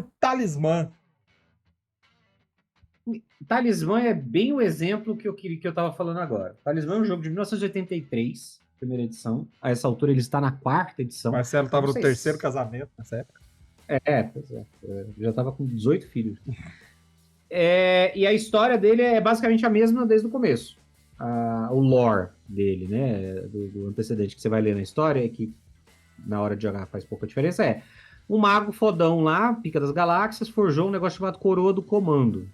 por Talismã. Talismã é bem o exemplo que eu tava falando agora. Talismã é um jogo de 1983, primeira edição. A essa altura ele está na quarta edição. Marcelo tava no Não sei terceiro se- casamento nessa época. Pois é. Já tava com 18 filhos. E a história dele é basicamente a mesma desde o começo. O lore dele, né? Do antecedente que você vai ler na história, que na hora de jogar faz pouca diferença, um mago fodão lá, Pica das Galáxias, forjou um negócio chamado Coroa do Comando.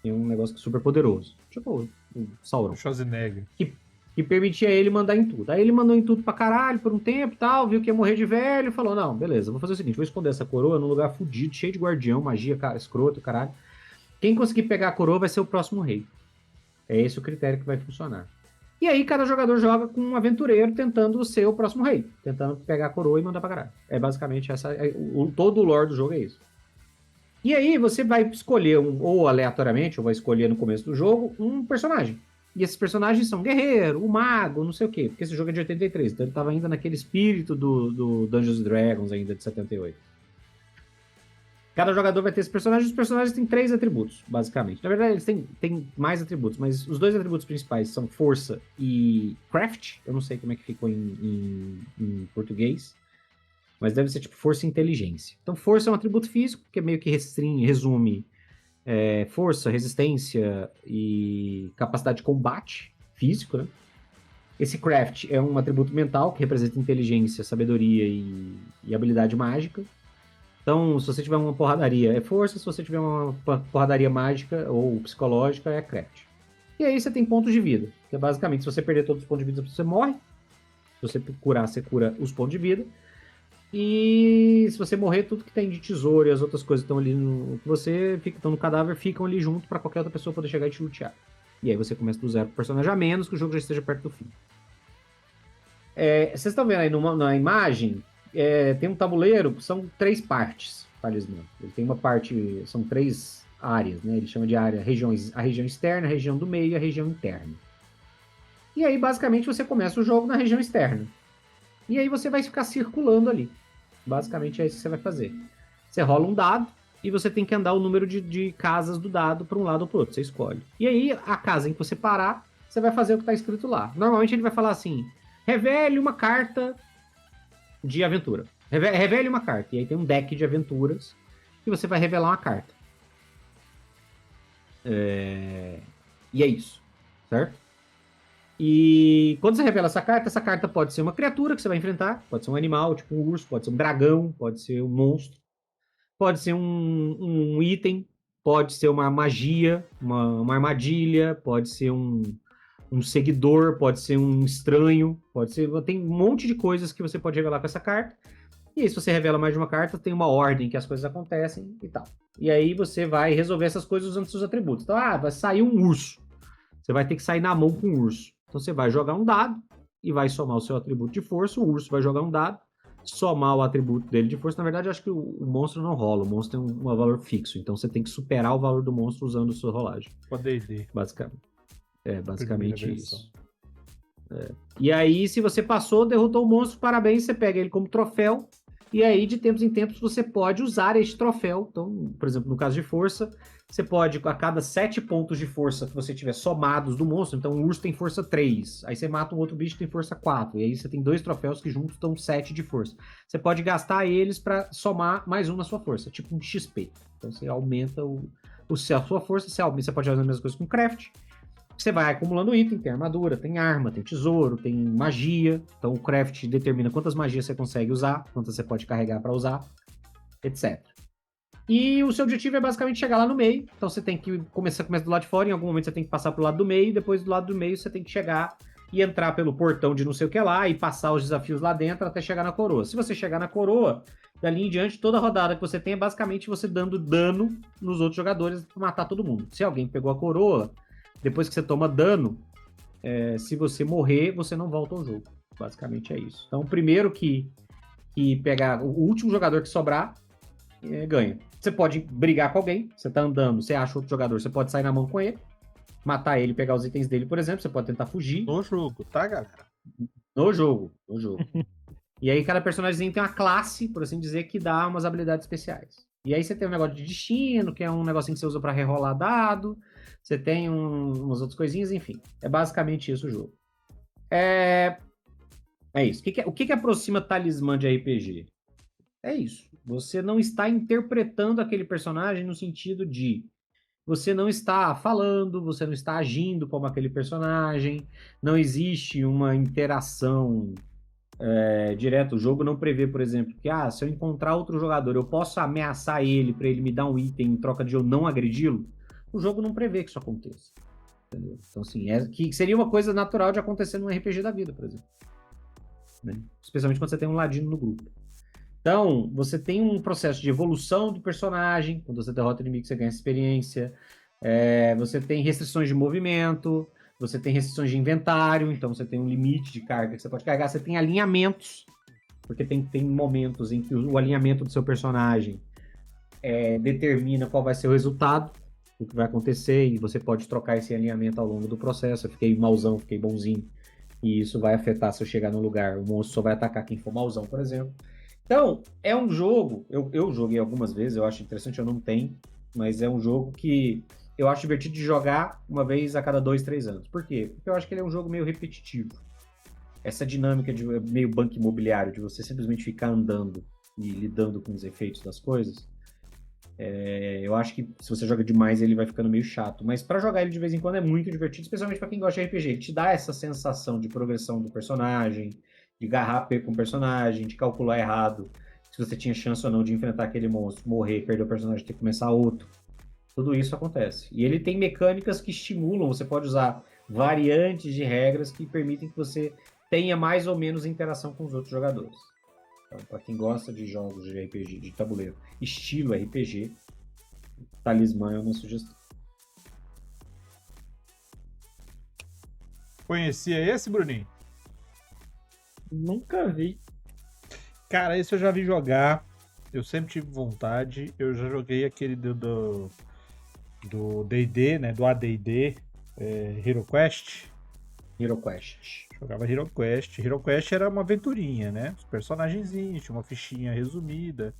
É um negócio super poderoso. Tipo o Sauron. O Schwarzenegger. Que permitia ele mandar em tudo. Aí ele mandou em tudo pra caralho por um tempo e tal, viu que ia morrer de velho, falou, não, beleza, vou fazer o seguinte, vou esconder essa coroa num lugar fudido, cheio de guardião, magia, cara, escroto, caralho. Quem conseguir pegar a coroa vai ser o próximo rei. É esse o critério que vai funcionar. E aí cada jogador joga com um aventureiro tentando ser o próximo rei, tentando pegar a coroa e mandar pra caralho. É basicamente todo o lore do jogo é isso. E aí você vai escolher, ou aleatoriamente, ou vai escolher no começo do jogo, um personagem. E esses personagens são guerreiro, o mago, não sei o quê. Porque esse jogo é de 83, então ele tava ainda naquele espírito do Dungeons & Dragons ainda de 78. Cada jogador vai ter esses personagens. Os personagens têm 3 atributos, basicamente. Na verdade, eles têm mais atributos, mas os 2 atributos principais são força e craft. Eu não sei como é que ficou em português. Mas deve ser tipo força e inteligência. Então, força é um atributo físico, que é meio que resume força, resistência e capacidade de combate físico, né? Esse craft é um atributo mental, que representa inteligência, sabedoria e habilidade mágica. Então, se você tiver uma porradaria, é força. Se você tiver uma porradaria mágica ou psicológica, é craft. E aí você tem pontos de vida, que é basicamente, se você perder todos os pontos de vida, você morre. Se você curar, você cura os pontos de vida. E se você morrer, tudo que tem de tesouro e as outras coisas que estão ali estão no cadáver, ficam ali junto para qualquer outra pessoa poder chegar e te lutear. E aí você começa do zero com o personagem, a menos que o jogo já esteja perto do fim. Vocês estão vendo aí na imagem, tem um tabuleiro, são 3 partes, Talismã. Ele tem uma parte, são 3 áreas, né? Ele chama de área, a região externa, a região do meio e a região interna. E aí, basicamente, você começa o jogo na região externa. E aí você vai ficar circulando ali. Basicamente é isso que você vai fazer. Você rola um dado e você tem que andar o número de casas do dado para um lado ou para o outro. Você escolhe. E aí, a casa em que você parar, você vai fazer o que está escrito lá. Normalmente ele vai falar assim: revele uma carta de aventura. Revele uma carta. E aí tem um deck de aventuras e você vai revelar uma carta. E é isso. Certo? E quando você revela essa carta pode ser uma criatura que você vai enfrentar, pode ser um animal, tipo um urso, pode ser um dragão, pode ser um monstro, pode ser um item, pode ser uma magia, uma armadilha, pode ser um seguidor, pode ser um estranho, tem um monte de coisas que você pode revelar com essa carta. E aí, se você revela mais de uma carta, tem uma ordem que as coisas acontecem e tal. E aí você vai resolver essas coisas usando seus atributos. Então, vai sair um urso. Você vai ter que sair na mão com o urso. Então você vai jogar um dado e vai somar o seu atributo de força. O urso vai jogar um dado, somar o atributo dele de força. Na verdade, eu acho que o monstro não rola. O monstro tem um valor fixo. Então você tem que superar o valor do monstro usando a sua rolagem. D&D. Basicamente isso. E aí, se você passou, derrotou o monstro, parabéns, você pega ele como troféu. E aí, de tempos em tempos, você pode usar este troféu. Então, por exemplo, no caso de força, você pode, a cada 7 pontos de força que você tiver somados do monstro, então o urso tem força 3, aí você mata um outro bicho que tem força 4, e aí você tem 2 troféus que juntos dão 7 de força. Você pode gastar eles para somar mais um na sua força, tipo um XP. Então você aumenta a sua força, você pode fazer as mesmas coisas com craft. Você vai acumulando item, tem armadura, tem arma, tem tesouro, tem magia. Então o craft determina quantas magias você consegue usar, quantas você pode carregar para usar, etc. E o seu objetivo é basicamente chegar lá no meio. Então você tem que começa do lado de fora, em algum momento você tem que passar pro lado do meio, depois do lado do meio você tem que chegar e entrar pelo portão de não sei o que lá e passar os desafios lá dentro até chegar na coroa. Se você chegar na coroa, dali em diante, toda rodada que você tem é basicamente você dando dano nos outros jogadores para matar todo mundo. Se alguém pegou a coroa, depois que você toma dano, se você morrer, você não volta ao jogo. Basicamente é isso. Então, o primeiro que pegar, o último jogador que sobrar, ganha. Você pode brigar com alguém, você tá andando, você acha outro jogador, você pode sair na mão com ele, matar ele, pegar os itens dele, por exemplo, você pode tentar fugir. No jogo, tá, galera? No jogo. E aí cada personagem tem uma classe, por assim dizer, que dá umas habilidades especiais. E aí você tem um negócio de destino, que é um negocinho que você usa para rerolar dado. Você tem umas outras coisinhas, enfim. É basicamente isso o jogo. É isso. O que aproxima talismã de RPG? É isso. Você não está interpretando aquele personagem no sentido de você não está falando, você não está agindo como aquele personagem, não existe uma interação direta. O jogo não prevê, por exemplo, que se eu encontrar outro jogador, eu posso ameaçar ele para ele me dar um item em troca de eu não agredi-lo. O jogo não prevê que isso aconteça. Entendeu? Então, assim, que seria uma coisa natural de acontecer num RPG da vida, por exemplo. Né? Especialmente quando você tem um ladino no grupo. Então, você tem um processo de evolução do personagem. Quando você derrota o inimigo, você ganha experiência. Você tem restrições de movimento. Você tem restrições de inventário. Então, você tem um limite de carga que você pode carregar. Você tem alinhamentos. Porque tem momentos em que o alinhamento do seu personagem determina qual vai ser o resultado, o que vai acontecer. E você pode trocar esse alinhamento ao longo do processo. Eu fiquei mauzão, fiquei bonzinho. E isso vai afetar se eu chegar no lugar. O monstro só vai atacar quem for mauzão, por exemplo. Então, é um jogo, eu joguei algumas vezes, eu acho interessante, eu não tenho, mas é um jogo que eu acho divertido de jogar uma vez a cada 2, 3 anos. Por quê? Porque eu acho que ele é um jogo meio repetitivo. Essa dinâmica de meio banco imobiliário, de você simplesmente ficar andando e lidando com os efeitos das coisas, eu acho que se você joga demais ele vai ficando meio chato. Mas para jogar ele de vez em quando é muito divertido, especialmente para quem gosta de RPG. Ele te dá essa sensação de progressão do personagem, de garrapar com o personagem, de calcular errado se você tinha chance ou não de enfrentar aquele monstro, morrer, perder o personagem, ter que começar outro. Tudo isso acontece. E ele tem mecânicas que estimulam, você pode usar variantes de regras que permitem que você tenha mais ou menos interação com os outros jogadores. Então, para quem gosta de jogos de RPG, de tabuleiro, estilo RPG, Talismã é uma sugestão. Conhecia esse, Bruninho? Nunca vi. Cara, esse eu já vi jogar. Eu sempre tive vontade. Eu já joguei aquele do D&D, né? Do AD&D, Hero Quest. Hero Quest. Jogava Hero Quest. Hero Quest era uma aventurinha, né? Os personagenzinhos, tinha uma fichinha resumida.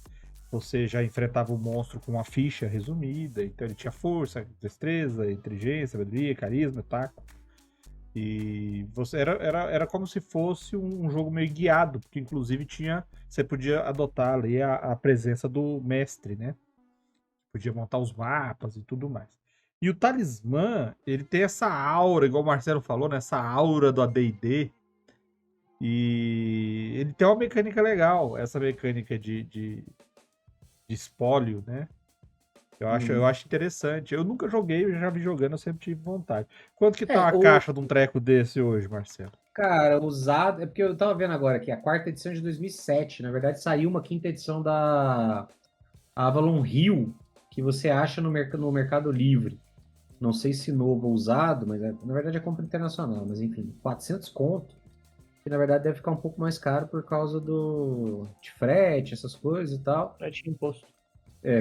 Você já enfrentava o monstro com uma ficha resumida. Então ele tinha força, destreza, inteligência, sabedoria, carisma, taco. E você era como se fosse um jogo meio guiado, porque inclusive você podia adotar ali a presença do mestre, né? Podia montar os mapas e tudo mais. E o Talismã, ele tem essa aura, igual o Marcelo falou, né? Essa aura do AD&D. E ele tem uma mecânica legal, essa mecânica de espólio, né? Eu acho interessante. Eu nunca joguei, eu já vi jogando, eu sempre tive vontade. Quanto que tá uma caixa de um treco desse hoje, Marcelo? Cara, usado. É porque eu tava vendo agora aqui, a quarta edição de 2007. Na verdade, saiu uma quinta edição da Avalon Hill, que você acha no Mercado Livre. Não sei se novo ou usado, mas na verdade é compra internacional. Mas enfim, 400 conto. Que na verdade deve ficar um pouco mais caro por causa de frete, essas coisas e tal. Frete e imposto.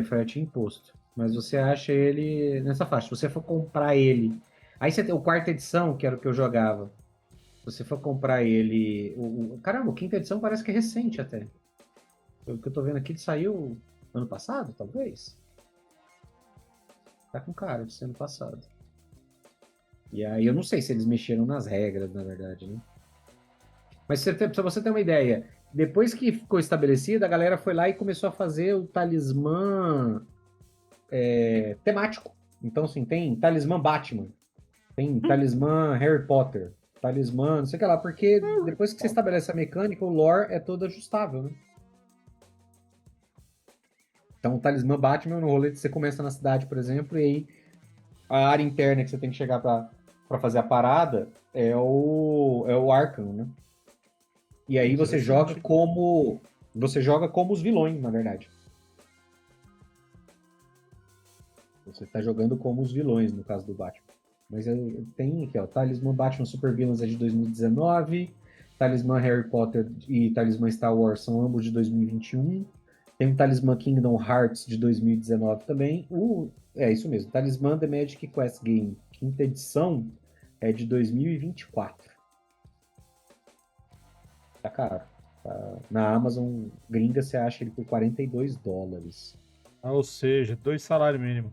Frete e imposto. Mas você acha ele nessa faixa. Se você for comprar ele. Aí você tem o quarta edição, que era o que eu jogava. Se você for comprar ele. Caramba, o quinta edição parece que é recente até. Pelo que eu tô vendo aqui, ele saiu ano passado, talvez. Tá com cara de ser ano passado. E aí eu não sei se eles mexeram nas regras, na verdade, né? Mas pra você ter uma ideia, depois que ficou estabelecida, a galera foi lá e começou a fazer o talismã temático. Então, assim, tem talismã Batman, tem talismã Harry Potter, talismã, não sei o que lá, porque depois que você estabelece a mecânica, o lore é todo ajustável, né? Então, o talismã Batman, no rolê, você começa na cidade, por exemplo, e aí a área interna que você tem que chegar pra fazer a parada é o Arkham, né? E aí você joga como os vilões, na verdade. Você tá jogando como os vilões, no caso do Batman. Mas tem aqui, ó, Talismã Batman Super Villains é de 2019, Talismã Harry Potter e Talismã Star Wars são ambos de 2021. Tem o Talismã Kingdom Hearts de 2019 também. É isso mesmo, Talismã The Magic Quest Game, quinta edição, é de 2024. Tá caro. Na Amazon gringa você acha ele por $42. Ou seja, 2 salários mínimos.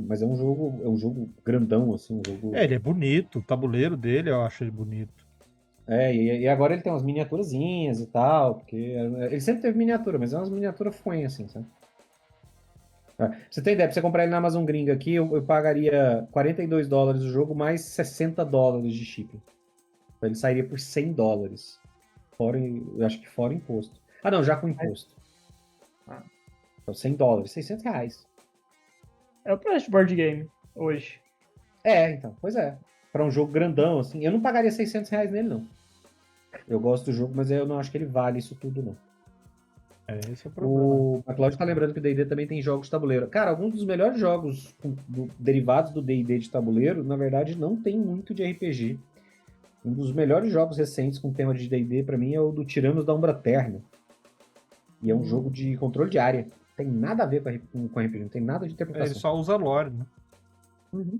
Mas é um jogo grandão, assim, um jogo... Ele é bonito, o tabuleiro dele eu acho ele bonito. E agora ele tem umas miniaturazinhas e tal, porque ele sempre teve miniatura, mas é umas miniaturas fuinhas, assim, sabe? Pra você tem ideia, pra você comprar ele na Amazon gringa aqui, eu pagaria $42 o jogo, mais $60 de shipping. Então ele sairia por $100. Eu acho que fora imposto. Ah, não, já com imposto. Então, $100, R$ 600. É o preço de board game hoje. Então, pois é. Pra um jogo grandão, assim, eu não pagaria R$ 600 nele, não. Eu gosto do jogo, mas eu não acho que ele vale isso tudo, não. Esse é o problema. O McLeod tá lembrando que o D&D também tem jogos de tabuleiro. Cara, alguns dos melhores jogos derivados do D&D de tabuleiro, na verdade, não tem muito de RPG. Um dos melhores jogos recentes com tema de D&D, pra mim, é o do Tiranos da Umbra Terna. E é um jogo de controle de área. Tem nada a ver com RPG, não tem nada de Ele interpretação. só usa lore, né? Uhum.